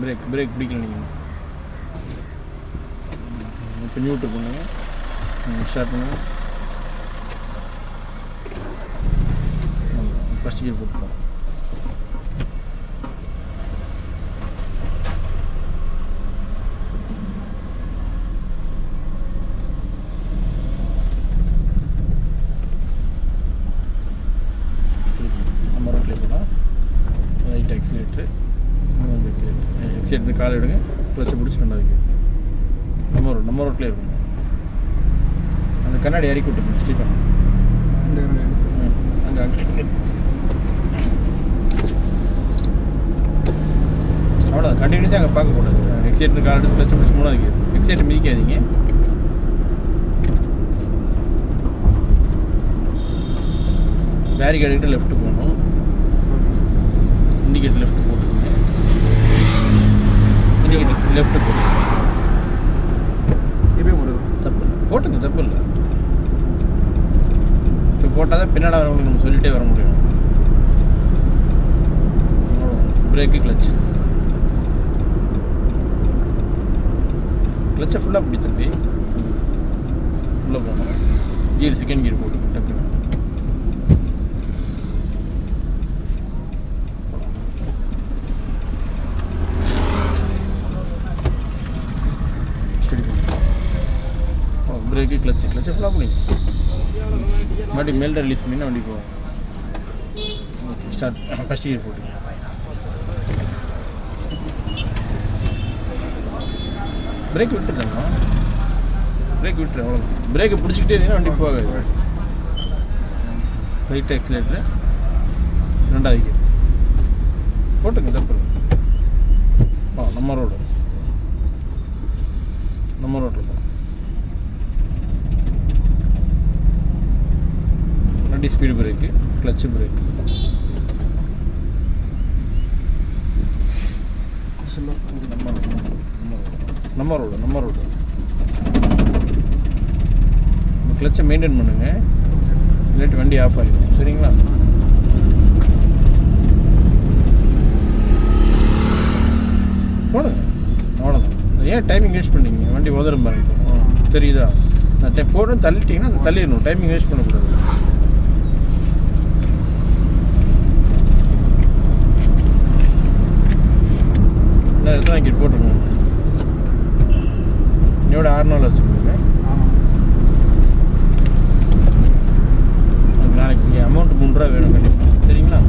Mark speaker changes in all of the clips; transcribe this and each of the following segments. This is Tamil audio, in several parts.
Speaker 1: பிரேக் பிடிக்கல நீங்கள். இப்போ நியூட்ரு பண்ணுங்கள், ஸ்டார்ட் பண்ணுங்கள். ஃபஸ்ட் கியர் போட்டுப்போம். நம்ம ரோட்டில் போனால் லைட் எக்ஸிலேட்ரு, எக்ஸிலேட்ரு கால் எடுங்க, ப்ளஸ்ஸை பிடிச்சி ரெண்டாவது நம்ம ரோட்லேயே இருக்கணும். அந்த கண்ணாடி இறக்கி விட்டுருங்க ஸ்டீஃபன். அங்கே அவ்வளோதான், கண்டினியூஸாக அங்கே பார்க்கக்கூடாது. எக்ஸைட்டர் கால் எடுத்து ப்ளஸ் பிடிச்சி மூணாவது கியர். எக்ஸைட்டர் மிதிக்காதீங்க. பேரிகேட் கிட்ட லெஃப்ட் போகணும். இண்டிகேட்டர் லெஃப்ட் போட்டுருங்க. இண்டிகேட்டர் லெஃப்ட் போட்டுருங்க. தப்பு இல்லை, போட்டுங்க, தப்பு இல்லை. இப்போ போட்டால் தான் பின்னால் வரவங்களுக்கு நம்ம சொல்லிகிட்டே வர முடியும். பிரேக்கு கிளச்சு, கிளச்சை ஃபுல்லாக பிடி தம்பி. உள்ளே போகணும். கியர் செகண்ட் கியர் போட்டு டக்கு பிரேக்கு கிளச்சு ஃபுல்லாக பிடிங்க. மறுபடியும் மேல்ட ரிலீஸ் பண்ணிங்கன்னா வண்டி போகும். ஸ்டார்ட் ஃபஸ்ட் கியர் போட்டு பிரேக் விட்டுருந்தாங்க. பிரேக் விட்டுரு, அவ்வளோ. பிரேக்கை பிடிச்சிக்கிட்டே இருந்தீங்கன்னா வண்டி போகாது. ரைட் எக்ஸிலேட்டரு, ரெண்டாவது கியர் போட்டுங்க, தப்பு. நம்ம ரோட்டில் வண்டி ஸ்பீடு பிரேக்கு, கிளச்சு பிரேக். நம்ம ரோடு கிளச்சை மெயின்டைன் பண்ணுங்க, இல்லாட்டி வண்டி ஆஃப் ஆகிடும். சரிங்களா? போடுங்க, அவ்வளோதான். ஏன் டைமிங் வேஸ்ட் பண்ணிங்க? வண்டி உதரும் பாருங்க, தெரியுதா? நான் போடும் தள்ளிட்டிங்கன்னா அந்த தள்ளிடணும், டைமிங் வேஸ்ட் பண்ணக்கூடாது. எத்தனை கிட் போட்டுருக்கோம்? என்னோட 6 வச்சுக்கோங்க. நாளைக்கு அமௌண்ட் 3 ரூபா வேணும் கண்டிப்பாக. சரிங்களா?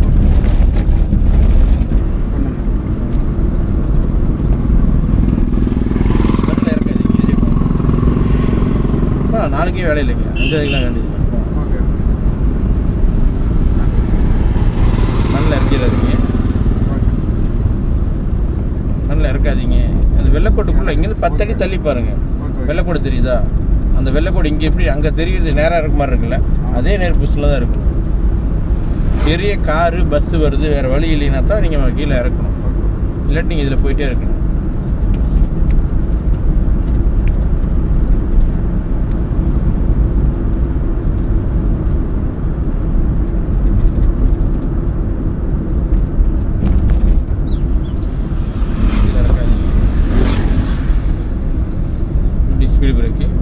Speaker 1: பஸ்ஸில் இறக்காதீங்க. நாளைக்கே வேலை இல்லைங்க, 5 வேண்டியது. மண்ணில் இறக்கிடாதீங்க, மண்ணில் இறக்காதீங்க. அது வெள்ளைக்கோட்டுக்குள்ளே இங்கேருந்து 10 அடி தள்ளி பாருங்கள். வெள்ளைக்கோடு தெரியுதா? அந்த வெள்ளைக்கோடு இங்கே எப்படி அங்கே தெரியுது, நேராக இருக்க மாதிரி இருக்குல்ல, அதே நேர் புஷில் தான் இருக்கும். பெரிய காரு பஸ்ஸு வருது, வேறு வழி இல்லைன்னா தான் நீங்கள் கீழே இறக்கணும். இல்லாட்டி நீங்கள் இதில் போயிட்டே இருக்கணும்.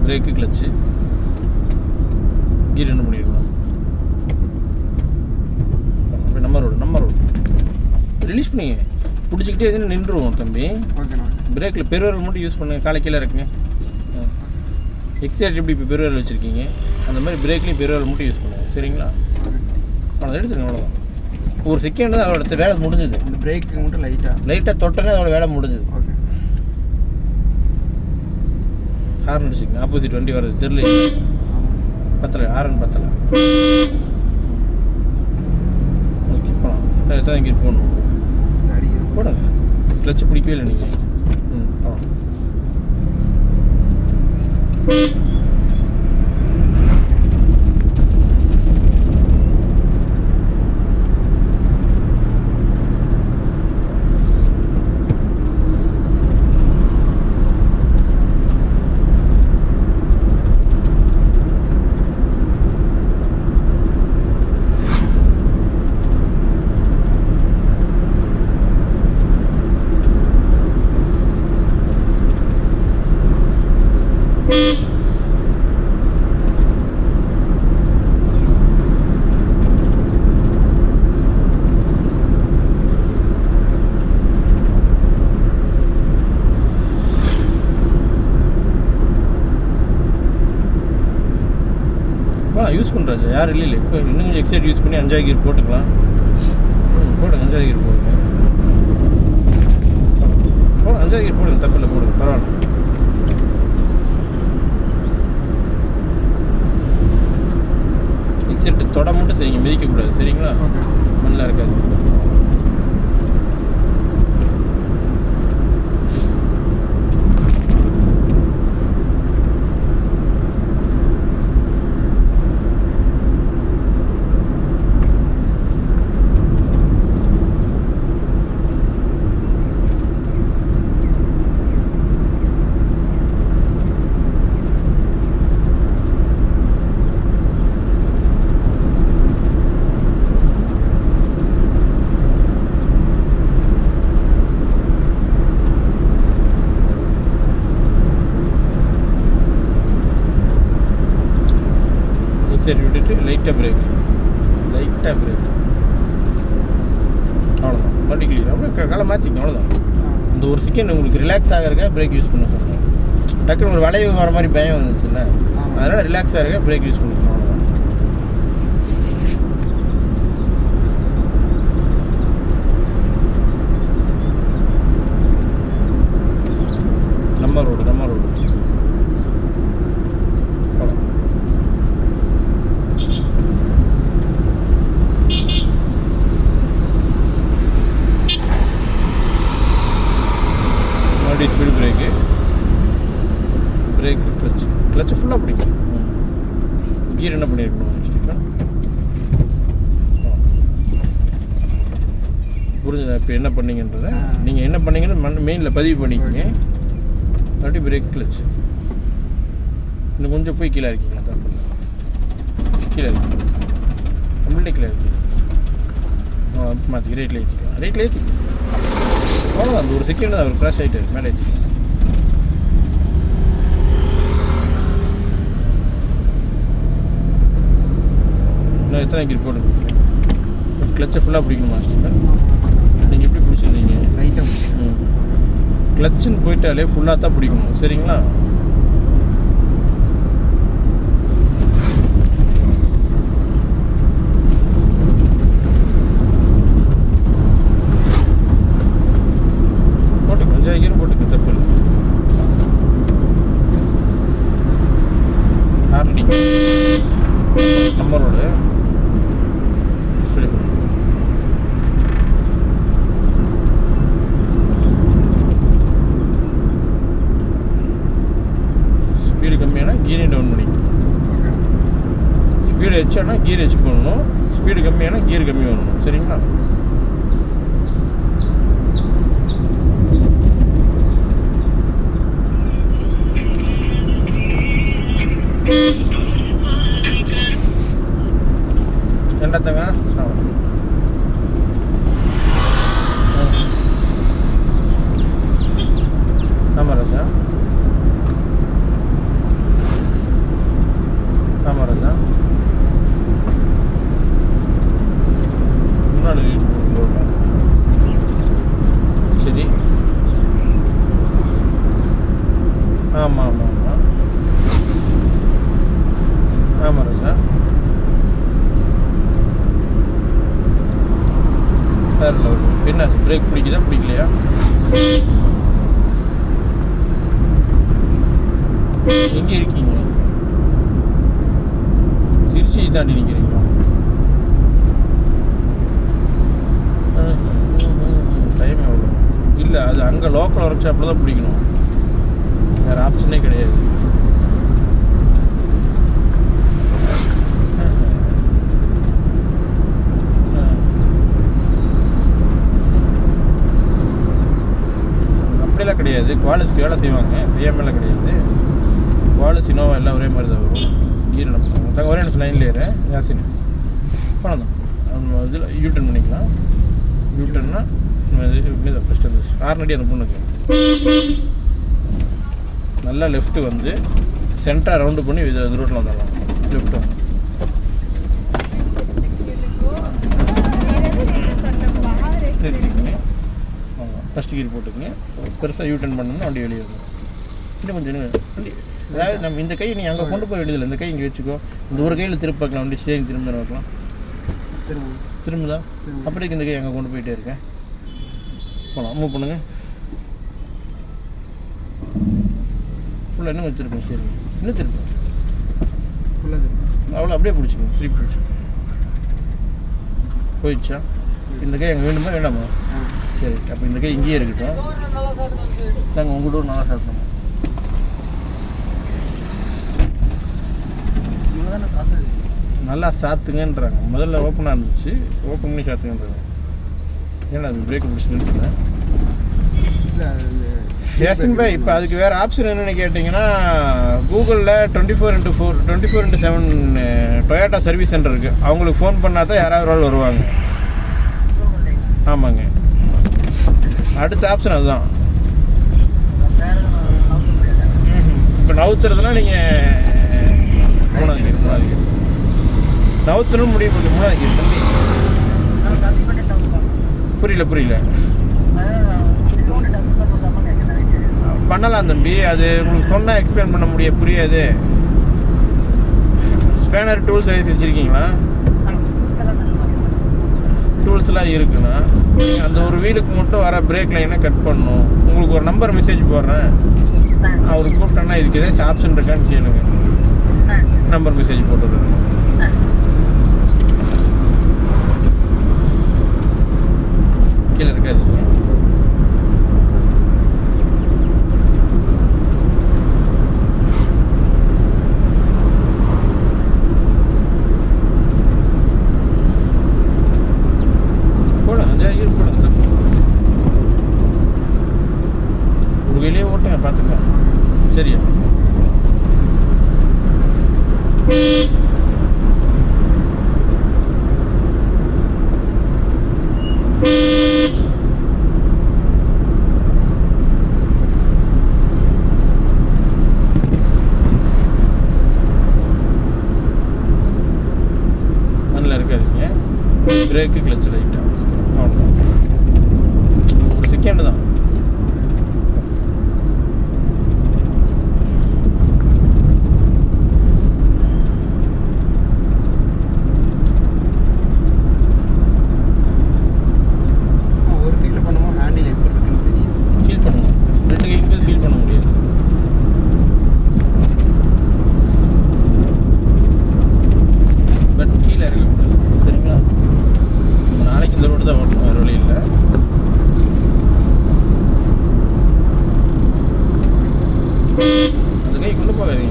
Speaker 1: பிரேக்கு கிளச்சு கீர் என்ன பண்ணிடுவோம். நம்ம ரோடு ரிலீஸ் பண்ணிங்க, பிடிச்சிக்கிட்டே எதுன்னு நின்றுவோம் தம்பி. பிரேக்கில் பெருவரல் மட்டும் யூஸ் பண்ணுங்க, காலை கீழே இருக்குங்க. எக்ஸைட் எப்படி இப்போ பெருவரல் வச்சுருக்கீங்க, அந்த மாதிரி பிரேக்லேயும் பெருவரல் மட்டும் யூஸ் பண்ணுங்க. சரிங்களா? அதை எடுத்துருங்க, அவ்வளோதான். ஒரு செகண்ட் தான் அதோட வேலை முடிஞ்சது. இந்த பிரேக்கு மட்டும் லைட்டாக தொட்டனே அதோட வேலை முடிஞ்சது. ஹார்ன் அடிச்சுங்க, ஆப்போசிட் வண்டி வருது தெரியல, பத்தலை, ஹார்ன் பத்தலை. ஓகே, போகலாம். எத்தனை இங்கே போகணும் போடுங்க. கிளச்சு பிடிக்கவே இல்லை நீங்கள். போகலாம். யூஸ் பண்ணுறேன் யாரும் இல்லை இப்போ இன்னும் கொஞ்சம் எக்ஸைட் யூஸ் பண்ணி 5ஆவது கியர் போட்டுக்கலாம். போடுங்க 5ஆவது கியர் போடுங்க. 5ஆவது கியர் போடுங்க, தப்பில்லை, போடுங்க, பரவாயில்ல. எக்ஸைட் தொட மட்டும் செய்யுங்க, மிதிக்கக்கூடாது, சரிங்களா? மண்ணில் இருக்காது. சரி, விட்டுட்டு லைட்டாக பிரேக், அவ்வளோதான். வண்டி கிளியர். அப்படியே காலை மாற்றிங்க, அவ்வளோதான். இந்த ஒரு செகண்ட் உங்களுக்கு ரிலாக்ஸ் ஆகிறதுக்காக பிரேக் யூஸ் பண்ண சொல்லுங்கள். டக்குன்னு ஒரு வளைவு வர மாதிரி பயம் வந்துச்சுல்ல, அதனால் ரிலாக்ஸ் ஆகிறதுக்காக பிரேக் யூஸ் பண்ணிக்கணும், அவ்வளோதான். நம்ம ரோடு ஸ்பீடு பிரேக்கு கிளச்சு ஃபுல்லாக பிடிக்கும். கியர் என்ன பண்ணியிருக்கணும் புரிஞ்சுதா? இப்போ என்ன பண்ணீங்கன்றதை நீங்கள் என்ன பண்ணீங்கன்னு மெயினில் பதிவு பண்ணிக்கோங்க. அப்படி பிரேக் கிளச் இன்னும் கொஞ்சம் போய் கீழே இருக்கீங்களா? தப்பு இல்லை, கீழே இருக்கீங்க, கம்ப்ளீட்டாக கீழே இருக்கீங்க. மாற்றி ரைட்டில் ஏற்றிக்கலாம். அவ்வளோதான். அந்த ஒரு செகண்ட் அவர் க்ராஷ் ஆகிட்டு மேலே ஏற்றிக்கலாம். இன்னும் எத்தனை கியர் போடுங்க. கிளச்சை ஃபுல்லாக பிடிக்கணும் மாஸ்டர். நீங்கள் எப்படி பிடிச்சிருந்தீங்க? லைட்டாக பிடிச்சிருக்கோம். கிளச்சுன்னு போயிட்டாலே ஃபுல்லாக தான் பிடிக்கணும், சரிங்களா? போட்டுக்க, தப்பு இல்லை. நம்மளோட ஸ்பீடு கம்மியானா கீரை டவுன் பண்ணிக்கணும். ஸ்பீடு ஹெச்சானா கீர் ஹெச் பண்ணணும். ஸ்பீடு கம்மியானா கீர் கம்மி பண்ணணும், சரிங்களா? என்னத்தங்க ஆமாம் ராஜா, முன்னாடி சரி. ஆமாம் ராஜா. என்ன பிரேக் பிடிக்குதா பிடிக்கலையா? எங்கே இருக்கீங்க? திருச்சி தாண்டி நிற்கிறீங்களா? டைம் எவ்வளோ? இல்லை, அது அங்கே லோக்கல் ஒர்க் ஷாப்பில் தான் பிடிக்கணும், வேறு ஆப்ஷனே கிடையாது. அப்படிலாம் கிடையாது. குவாலிஸ்க்கு வேலை செய்வாங்க, செய்யாமலாம் கிடையாது. குவாலிஸ் இனோவா எல்லாம் ஒரே மாதிரி தான் வரும். கீர் நடப்பாங்க. ஒரே நிமிஷம் லைனில் ஏற யாசின் பணம் தான். இதில் யூட்டன் பண்ணிக்கலாம். யூட்டன்னா ஃபஸ்ட்டு அந்த ஆர்னடி அந்த பொண்ணுக்கு நல்லா லெஃப்ட்டு வந்து சென்டராக ரவுண்டு பண்ணி இது ரோட்டில் வந்துடலாம். லெஃப்ட்டு நிறுத்திக்கோங்க. ஃபஸ்ட்டு கீர் போட்டுக்கோங்க. பெருசாக யூட்டன் பண்ணோம்னா வண்டி வெளியே வரும். இன்னும் கொஞ்சம் வண்டி அதாவது நம்ம இந்த கை நீ அங்கே கொண்டு போக வேண்டியதில்லை, இந்த கை இங்கே வச்சுக்கோ. இந்த ஒரு கையில் திரும்ப பார்க்கலாம், வண்டி ஸ்டேரிங் திரும்ப தானே வைக்கலாம். திரும்புதா? அப்படியே இந்த கை அங்கே கொண்டு போயிட்டே இருக்கேன். போகலாம், மூவ் பண்ணுங்க. ஃபுல்லாக இன்னும் வச்சுருப்பேன். சரி, இன்னும் திரும்ப அவ்வளோ அப்படியே பிடிச்சிக்கணும். திருப்பி பிடிச்சிக்கணும். போயிடுச்சா? இந்த கை அங்கே வேணுமா வேண்டாமா? சரி, அப்போ இந்த கை இங்கேயே இருக்கட்டும். நாங்கள் உங்கள் டோர் நல்லா சாப்பிடணும். நல்லா சாத்துங்கன்றாங்க. முதல்ல ஓப்பனாக இருந்துச்சு, ஓப்பன் பண்ணி சாத்துங்கன்றாங்க. ஏன்னா அது பிரேக் பிடிச்சி நிறுத்துறேன். யாசின் பாய், இப்போ அதுக்கு வேறு ஆப்ஷன் என்னென்னு கேட்டிங்கன்னா, கூகுளில் 24x7 டொயோட்டா சர்வீஸ் சென்டர் இருக்குது. அவங்களுக்கு ஃபோன் பண்ணால் தான் யாராவது ஒரு ஆள் வருவாங்க. ஆமாங்க, அடுத்த ஆப்ஷன் அதுதான். இப்போ நவுத்துறதுனா நீங்கள் மூணாவது நவுத்தணும் முடிவு பண்ணி மூணாவது தம்பி. புரியல பண்ணலாம் தம்பி. அது உங்களுக்கு சொன்னால் எக்ஸ்பிளைன் பண்ண புரியாது. ஸ்பேனர் டூல்ஸ் எதாவது வச்சுருக்கீங்களா? டூல்ஸ்லாம் இருக்குண்ணா. அந்த ஒரு வீலுக்கு மட்டும் வர பிரேக் லைனை கட் பண்ணணும். உங்களுக்கு ஒரு நம்பர் மெசேஜ் போடுறேன், அவர் கூப்பிட்டேன்னா இதுக்கு ஏதாச்சும் ஆப்ஷன் இருக்கான்னு கேளுங்க. நம்பர் மெசேஜ் போட்டுருங்க. கீழே இருக்காது. வெளியே ஓட்டுங்க, பார்த்துக்கலாம். சரியா? நல்லா இருக்காதுங்க. பிரேக்கு கிளச்சு லைட்டாக அவ்வளோதான், ஒரு செகண்ட் தான்.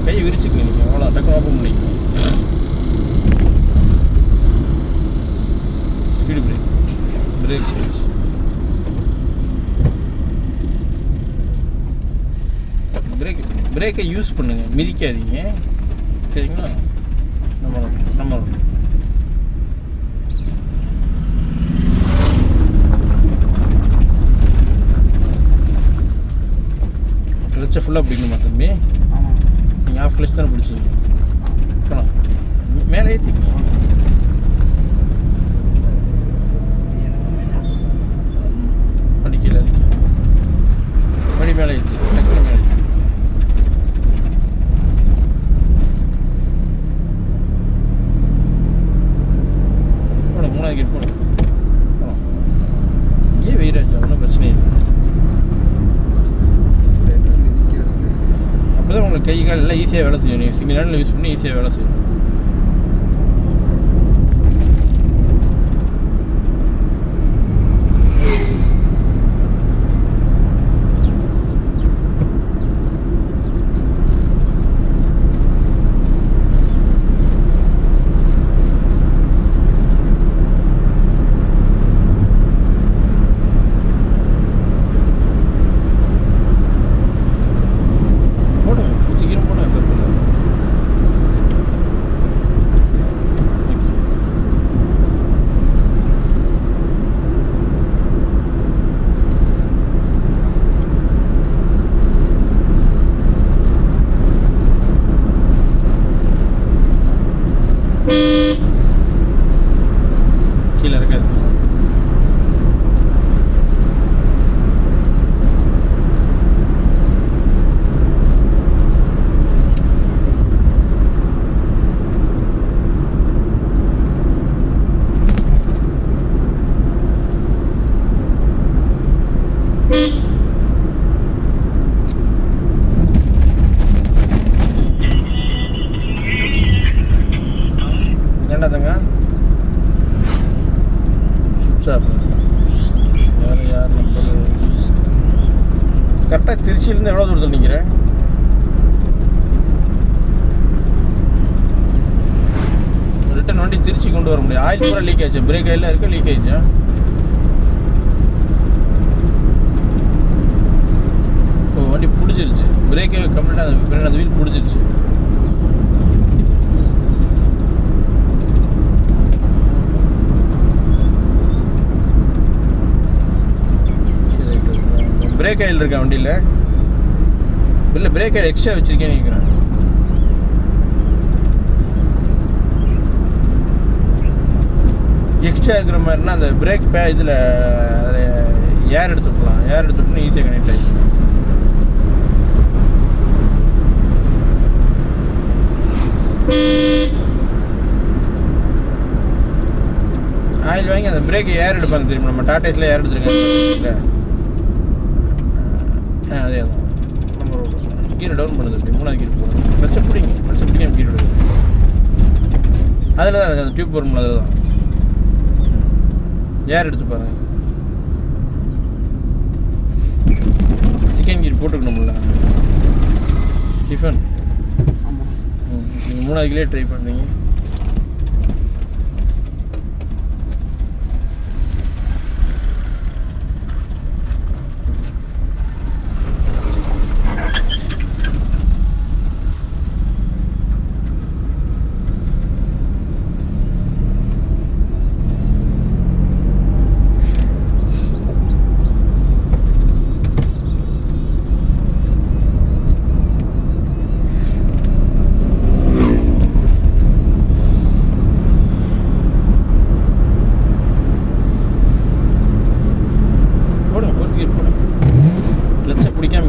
Speaker 1: கையை விரிச்சுக்கங்க, நீங்கள் அவ்வளோ டக்குனு ஓப்பன் பண்ணிக்கணும். ஸ்பீடு பிரேக் பிரேக்கை யூஸ் பண்ணுங்கள், மிதிக்காதீங்க. சரிங்களா? நம்ம கிளச்சை ஃபுல்லாக பிடிக்கணுமா தம்பி? நீங்கள் ஆஃப் கிளச் தானே பிடிச்சிங்க. போகலாம், மேலே ஏற்றிங்க. வண்டி கீழே வண்டி மேலே ஏற்றி டக்குனு மேலே ஏற்றி. போகணும், மூணாவது கேட் போகணும். போகலாம், ஏன் வெயிராச்சா? ஒன்றும் பிரச்சனை இல்லை. அப்போ தான் உங்களுக்கு கை கால் எல்லாம் ஈஸியாக வேலை செய்யும். நீங்கள் சிங்கிள் ஹேண்டில் யூஸ் பண்ணி ஈஸியாக வேலை செய்யும். வேறு யார் நம்பர்? கரெக்டாக திருச்சியிலேருந்து எவ்வளோ தூரத்தில் நிற்கிறேன்? ரிட்டன் வண்டி திருச்சி கொண்டு வர முடியாது. ஆயில் பூரா லீக் ஆயிடுச்சு. பிரேக் ஆயிலாம் இருக்க லீக் ஆயிடுச்சா? ஓ, வண்டி பிடிச்சிருச்சு. பிரேக்கே கம்ப்ளீட்டாக அந்த வீல் பிடிச்சிருச்சு. பிரேக் ஆயில் இருக்கா வண்டியில்? இல்லை, பிரேக் ஆயில் எக்ஸ்ட்ரா வச்சுருக்கேன்னு நினைக்கிறேன். எக்ஸ்ட்ரா இருக்கிற மாதிரினா அந்த பிரேக் இதில் ஏர் எடுத்துக்கலாம். ஏர் எடுத்துட்டு ஈஸியாக கனெக்ட் ஆகிடுச்சு. ஆயில் வாங்கி அந்த பிரேக் ஏர் எடுப்பாங்க தெரியுமா? நம்ம டாட்டாஸில் ஏர் எடுத்துருக்கேன். அதே தான். நம்ம கீரை டவுன் பண்ணுது. அப்படி 3வது கீரை போகணும். கிளச்சை பிடிங்க கீரை விடுது. அதில் தான் இருக்குது. அந்த டியூப் வரும்ல, அதில் தான் ஏர் எடுத்து பாருங்க. செகண்ட் கீர் போட்டுக்கணும்ல டிஃபன்.
Speaker 2: ஆமாம்,
Speaker 1: நீங்கள் 3வது கீழே ட்ரை பண்ணுறீங்க.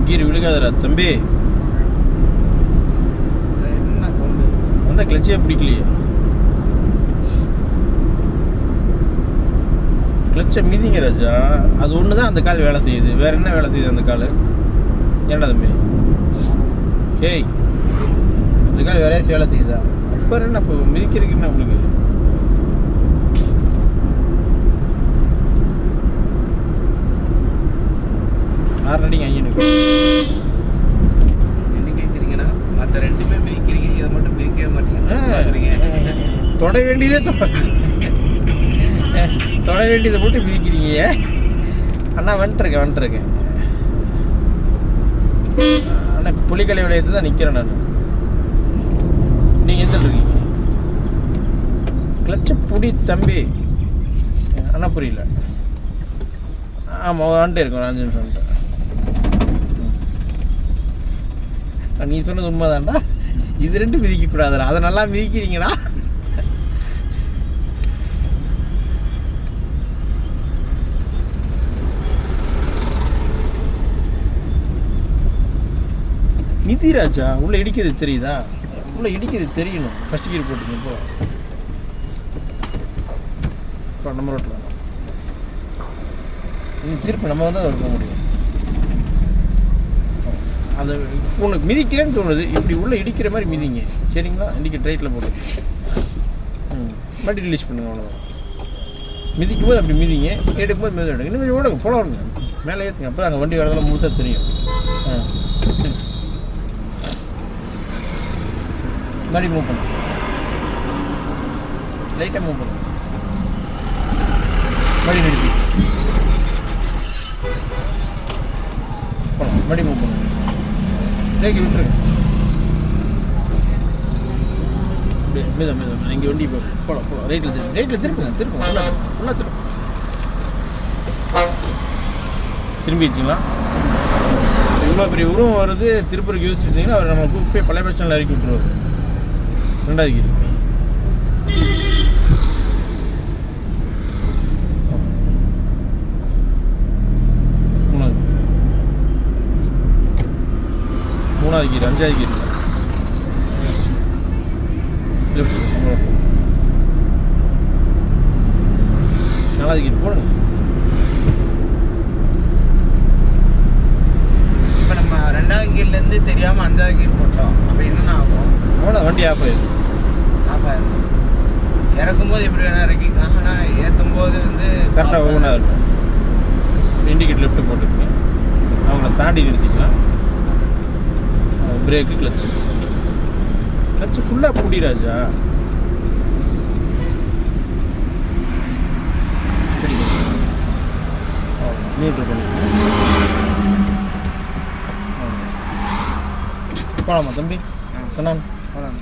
Speaker 1: கீர் விழுகாதரா தம்பி.
Speaker 2: என்ன சொல்லு,
Speaker 1: அந்த கிளச்சே பிடிக்கலையே. கிளச்சை மிதிங்க ராஜா. அது ஒன்று தான் அந்த கால் வேலை செய்யுது. வேற என்ன வேலை செய்யுது அந்த கால்? ஏன்டா தம்பி? ஏய், அந்த கால் வேற வேலை செய்யுதா? இப்போ என்ன இப்போ மிதிக்கிறதுக்கு என்ன உங்களுக்கு? ஆறடிங்க ஐயனுக்கு
Speaker 2: என்ன கேட்குறீங்கன்னா, மற்ற ரெண்டுமே மிதிக்கிறீங்க, இதை மட்டும் மிதிக்கவே மாட்டீங்க.
Speaker 1: தொட வேண்டியதே தொட வேண்டியதை மட்டும் மிதிக்கிறீங்க. அண்ணா வந்துட்டுருக்கேன். அண்ணா புலிக்கலை விளையத்தை தான் நிற்கிறேன் நான். நீங்கள் எந்த இருக்கீங்க? கிளச்சை புடி தம்பி. அண்ணா புரியல. ஆமாம், வந்துட்டு இருக்கோம். ஒரு 5 நிமிஷம் வந்துட்டு. நீ சொன்னது உண்மைதான்டா. இது ரெண்டும் மிதிக்கக்கூடாதுடா. அதை நல்லா மிதிக்கிறீங்கடா. மிதி ராஜா. உள்ள இடிக்கிறது தெரியுதா? உள்ள இடிக்கிறது தெரியணும். ஃபர்ஸ்ட் கீர் போட்டுங்க. இப்போ நம்ம ரோட்டில் திருப்பி நம்ம வந்து இருக்க முடியும். அதை உனக்கு மிதிக்கிறேன்னு தோணுது. இப்படி உள்ளே இடிக்கிற மாதிரி மிதிங்க. சரிங்களா? இன்றைக்கி ட்ரைட்டில் போட்டு மறுபடியும் ரிலீஸ் பண்ணுங்க. அவ்வளோதான். மிதிக்கும் போது அப்படி மிதிங்க. எடுக்கும்போது மிதி எடுங்க. இன்னும் கொஞ்சம் ஓடுங்க. போல ஓடுங்க. மேலே ஏற்றுங்க. அப்போ அங்கே வண்டி வரதெல்லாம் முழுசாக தெரியும். மறுபடியும் மூவ் பண்ணுங்க. லைட்டாக மூவ் பண்ணுங்க. மறுபடியும் நிறுத்தி போகலாம். மறுபடியும் மூவ் பண்ணுங்க. பிரேக்கை விட்டுருங்க. மீதம் இங்கே வண்டி போகலாம். ரைட்டில் திருப்புங்க. ஃபுல்லாக திரும்பிடுச்சுங்களா? இவ்வளோ பெரிய உருவம் வருது. திருப்பூருக்கு யோசிச்சுருந்தீங்கன்னா அவர் நம்ம கூப்பிட்டு பழைய பஸ் ஸ்டாண்டில் இறக்கி விட்டுருவார். 2வது கீர். மூணாவது கீர். 5வது கீர். லெஃப்ட். 4வது கீர் போடுங்க.
Speaker 2: இப்போ நம்ம 2வது கீர்லேருந்து தெரியாமல் 5வது கீர் போட்டோம். அப்போ என்னென்ன ஆகும்?
Speaker 1: வண்டி ஆஃப் ஆயிடுது.
Speaker 2: இறக்கும்போது எப்படி வேணா இறக்கிக்கலாம். ஆனால் ஏற்றும் போது வந்து
Speaker 1: கரெக்டாக ஒவ்வொன்றா இருக்கும். இண்டிகேட் லெஃப்ட் போட்டுக்கங்க. அவங்கள தாண்டி நிறுத்திக்கலாம். பிரேக்கு கிளச்சு ஃபுல்லாக பிடி ராஜா. நியூட்ரல் பண்ணிக்கணும். போகலாமா தம்பி? சொன்னான்
Speaker 2: போகலாம்.